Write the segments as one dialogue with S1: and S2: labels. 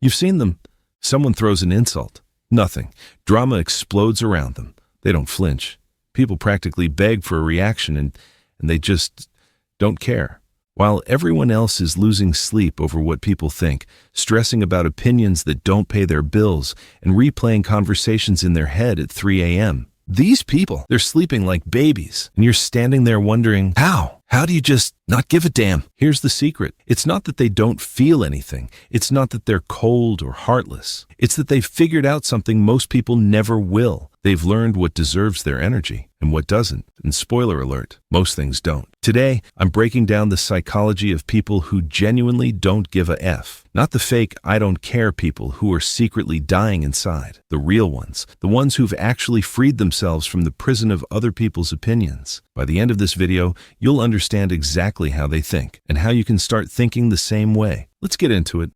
S1: You've seen them. Someone throws an insult. Nothing. Drama explodes around them. They don't flinch. People practically beg for a reaction and they just don't care. While everyone else is losing sleep over what people think, stressing about opinions that don't pay their bills, and replaying conversations in their head at 3 a.m. These people, they're sleeping like babies, and you're standing there wondering, how? How do you just not give a damn? Here's the secret. It's not that they don't feel anything. It's not that they're cold or heartless. It's that they've figured out something most people never will. They've learned what deserves their energy and what doesn't. And spoiler alert, most things don't. Today, I'm breaking down the psychology of people who genuinely don't give a F. Not the fake I don't care people who are secretly dying inside. The real ones. The ones who've actually freed themselves from the prison of other people's opinions. By the end of this video, you'll understand exactly how they think and how you can start thinking the same way. Let's get into it.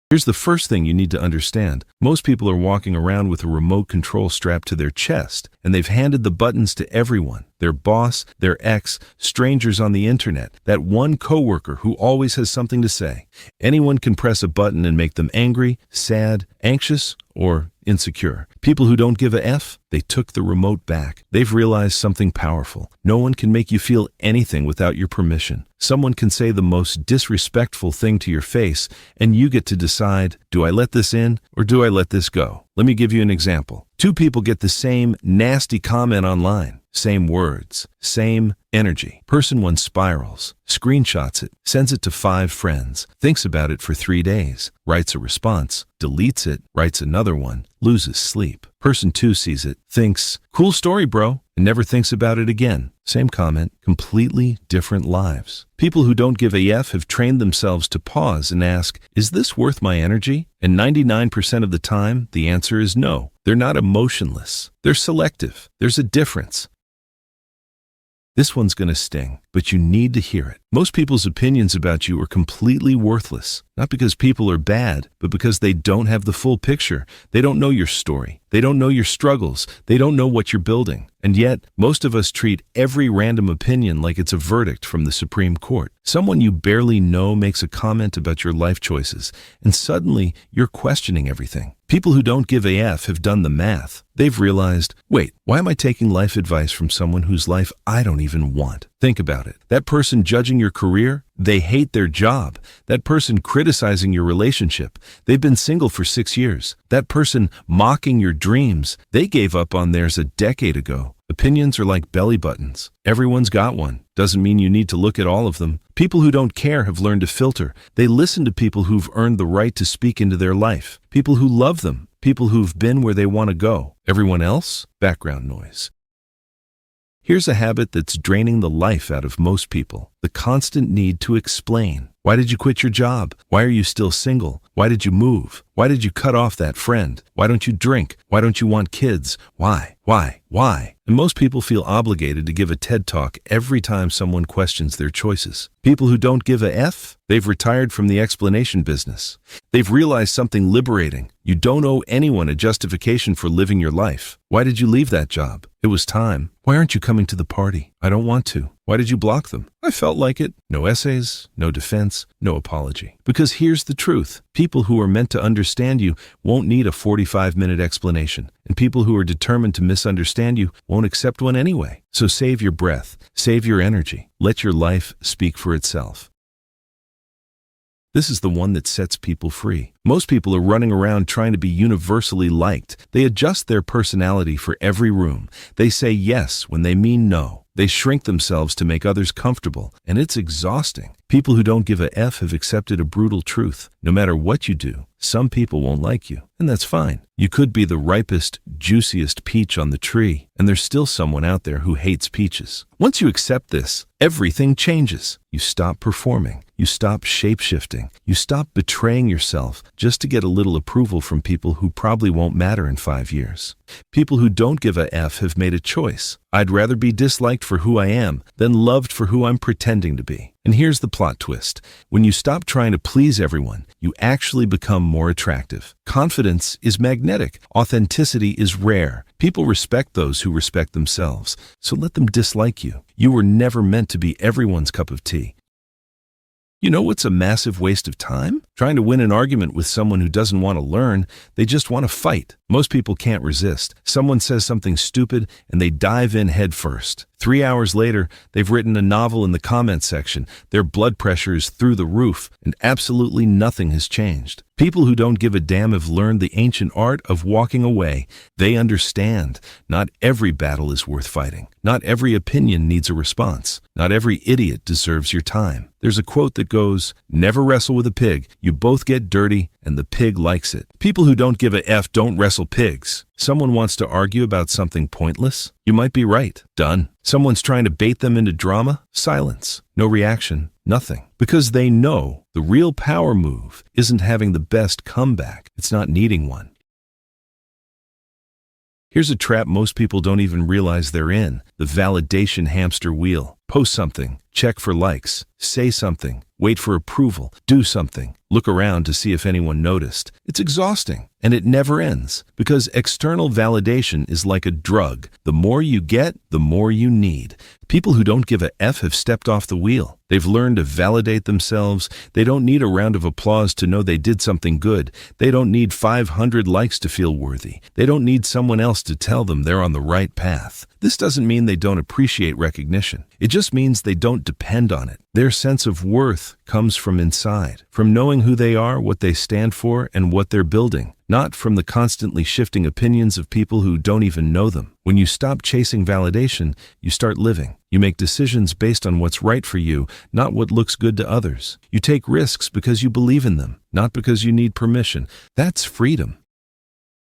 S1: Here's the first thing you need to understand. Most people are walking around with a remote control strapped to their chest, and they've handed the buttons to everyone. Their boss, their ex, strangers on the internet, that one coworker who always has something to say. Anyone can press a button and make them angry, sad, anxious, or insecure. People who don't give a F, they took the remote back. They've realized something powerful. No one can make you feel anything without your permission. Someone can say the most disrespectful thing to your face, and you get to decide, do I let this in or do I let this go? Let me give you an example. Two people get the same nasty comment online. Same words, same energy. Person one spirals, screenshots it, sends it to 5 friends, thinks about it for 3 days, writes a response, deletes it, writes another one, loses sleep. Person 2 sees it, thinks, cool story, bro, and never thinks about it again. Same comment, completely different lives. People who don't give a F have trained themselves to pause and ask, is this worth my energy? And 99% of the time, the answer is no. They're not emotionless. They're selective. There's a difference. This one's going to sting, but you need to hear it. Most people's opinions about you are completely worthless, not because people are bad, but because they don't have the full picture. They don't know your story. They don't know your struggles. They don't know what you're building. And yet, most of us treat every random opinion like it's a verdict from the Supreme Court. Someone you barely know makes a comment about your life choices, and suddenly you're questioning everything. People who don't give a F have done the math. They've realized, wait, why am I taking life advice from someone whose life I don't even want? Think about it. That person judging your career, they hate their job. That person criticizing your relationship, they've been single for 6 years. That person mocking your dreams, they gave up on theirs a decade ago. Opinions are like belly buttons. Everyone's got one. Doesn't mean you need to look at all of them. People who don't care have learned to filter. They listen to people who've earned the right to speak into their life. People who love them. People who've been where they want to go. Everyone else? Background noise. Here's a habit that's draining the life out of most people. The constant need to explain. Why did you quit your job? Why are you still single? Why did you move? Why did you cut off that friend? Why don't you drink? Why don't you want kids? Why? And most people feel obligated to give a TED Talk every time someone questions their choices. People who don't give a F, they've retired from the explanation business. They've realized something liberating. You don't owe anyone a justification for living your life. Why did you leave that job? It was time. Why aren't you coming to the party? I don't want to. Why did you block them? I felt like it. No essays, no defense, no apology. Because here's the truth. People who are meant to understand you won't need a 45-minute explanation. And people who are determined to misunderstand you won't accept one anyway. So save your breath. Save your energy. Let your life speak for itself. This is the one that sets people free. Most people are running around trying to be universally liked. They adjust their personality for every room. They say yes when they mean no. They shrink themselves to make others comfortable, and it's exhausting. People who don't give a F have accepted a brutal truth. No matter what you do, some people won't like you, and that's fine. You could be the ripest, juiciest peach on the tree, and there's still someone out there who hates peaches. Once you accept this, everything changes. You stop performing. You stop shape-shifting. You stop betraying yourself just to get a little approval from people who probably won't matter in 5 years. People who don't give a F have made a choice. I'd rather be disliked for who I am than loved for who I'm pretending to be. And here's the plot twist. When you stop trying to please everyone, you actually become more attractive. Confidence is magnetic. Authenticity is rare. People respect those who respect themselves. So let them dislike you. You were never meant to be everyone's cup of tea. You know what's a massive waste of time? Trying to win an argument with someone who doesn't want to learn, they just want to fight. Most people can't resist. Someone says something stupid and they dive in head first. 3 hours later, they've written a novel in the comment section. Their blood pressure is through the roof and absolutely nothing has changed. People who don't give a damn have learned the ancient art of walking away. They understand. Not every battle is worth fighting. Not every opinion needs a response. Not every idiot deserves your time. There's a quote that goes, "Never wrestle with a pig. You both get dirty and the pig likes it." People who don't give a F don't wrestle pigs. Someone wants to argue about something pointless? You might be right. Done. Someone's trying to bait them into drama? Silence. No reaction. Nothing. Because they know the real power move isn't having the best comeback. It's not needing one. Here's a trap most people don't even realize they're in: the validation hamster wheel. Post something, check for likes, say something, wait for approval, do something, look around to see if anyone noticed. It's exhausting, and it never ends, because external validation is like a drug. The more you get, the more you need. People who don't give a F have stepped off the wheel. They've learned to validate themselves. They don't need a round of applause to know they did something good. They don't need 500 likes to feel worthy. They don't need someone else to tell them they're on the right path. This doesn't mean they don't appreciate recognition. It just means they don't depend on it. Their sense of worth comes from inside, from knowing who they are, what they stand for, and what they're building, not from the constantly shifting opinions of people who don't even know them. When you stop chasing validation, you start living. You make decisions based on what's right for you, not what looks good to others. You take risks because you believe in them, not because you need permission. That's freedom.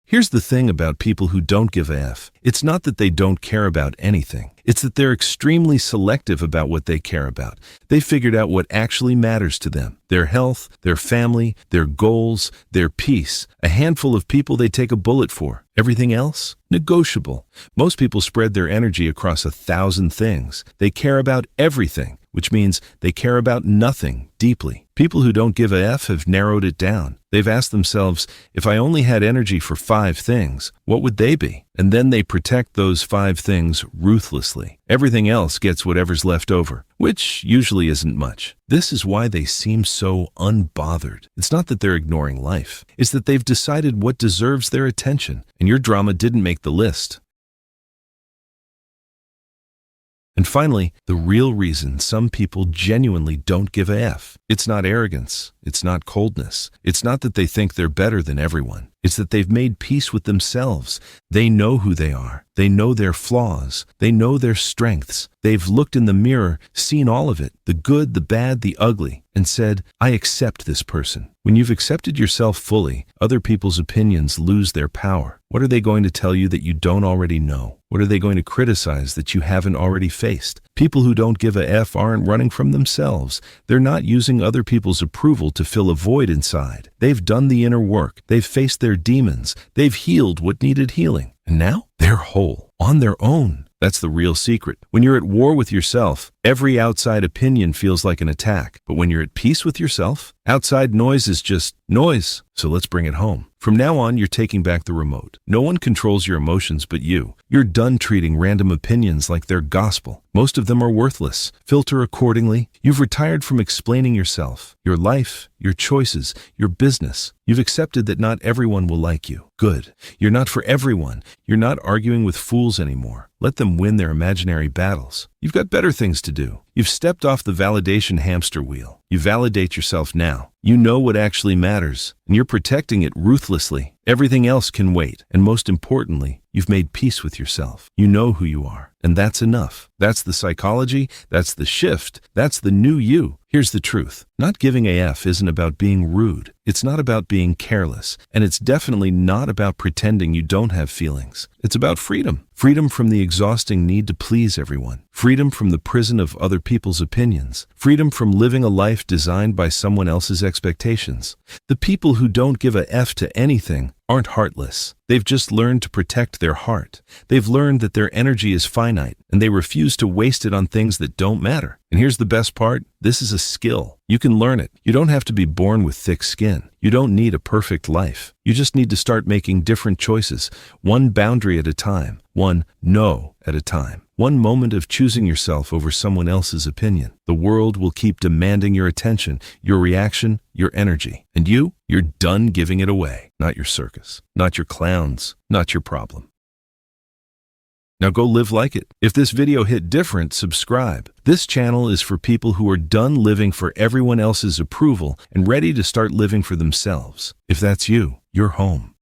S1: Here's the thing about people who don't give a F. It's not that they don't care about anything. It's that they're extremely selective about what they care about. They figured out what actually matters to them: their health, their family, their goals, their peace. A handful of people they take a bullet for. Everything else? Negotiable. Most people spread their energy across 1,000 things. They care about everything, which means they care about nothing deeply. People who don't give a F have narrowed it down. They've asked themselves, if I only had energy for 5 things, what would they be? And then they protect those 5 things ruthlessly. Everything else gets whatever's left over, which usually isn't much. This is why they seem so unbothered. It's not that they're ignoring life. It's that they've decided what deserves their attention, and your drama didn't make the list. And finally, the real reason some people genuinely don't give a F. It's not arrogance. It's not coldness. It's not that they think they're better than everyone. It's that they've made peace with themselves. They know who they are. They know their flaws. They know their strengths. They've looked in the mirror, seen all of it, the good, the bad, the ugly, and said, I accept this person. When you've accepted yourself fully, other people's opinions lose their power. What are they going to tell you that you don't already know? What are they going to criticize that you haven't already faced? People who don't give a F aren't running from themselves. They're not using other people's approval to fill a void inside. They've done the inner work. They've faced their demons. They've healed what needed healing. And now they're whole, on their own. That's the real secret. When you're at war with yourself, every outside opinion feels like an attack. But when you're at peace with yourself, outside noise is just noise. So let's bring it home. From now on, you're taking back the remote. No one controls your emotions but you. You're done treating random opinions like they're gospel. Most of them are worthless. Filter accordingly. You've retired from explaining yourself, your life, your choices, your business. You've accepted that not everyone will like you. Good. You're not for everyone. You're not arguing with fools anymore. Let them win their imaginary battles. You've got better things to do. You've stepped off the validation hamster wheel. You validate yourself now. You know what actually matters, and you're protecting it ruthlessly. Everything else can wait. And most importantly, you've made peace with yourself. You know who you are, and that's enough. That's the psychology. That's the shift. That's the new you. Here's the truth. Not giving a F isn't about being rude. It's not about being careless. And it's definitely not about pretending you don't have feelings. It's about freedom. Freedom from the exhausting need to please everyone. Freedom from the prison of other people's opinions. Freedom from living a life designed by someone else's expectations. The people who don't give a F to anything aren't heartless. They've just learned to protect their heart. They've learned that their energy is finite, and they refuse to waste it on things that don't matter. And here's the best part. This is a skill. You can learn it. You don't have to be born with thick skin. You don't need a perfect life. You just need to start making different choices, one boundary at a time, one no at a time, One moment of choosing yourself over someone else's opinion. The world will keep demanding your attention, your reaction, your energy. And you're done giving it away. Not your circus, not your clowns, not your problem. Now go live like it. If this video hit different, subscribe. This channel is for people who are done living for everyone else's approval and ready to start living for themselves. If that's you, you're home.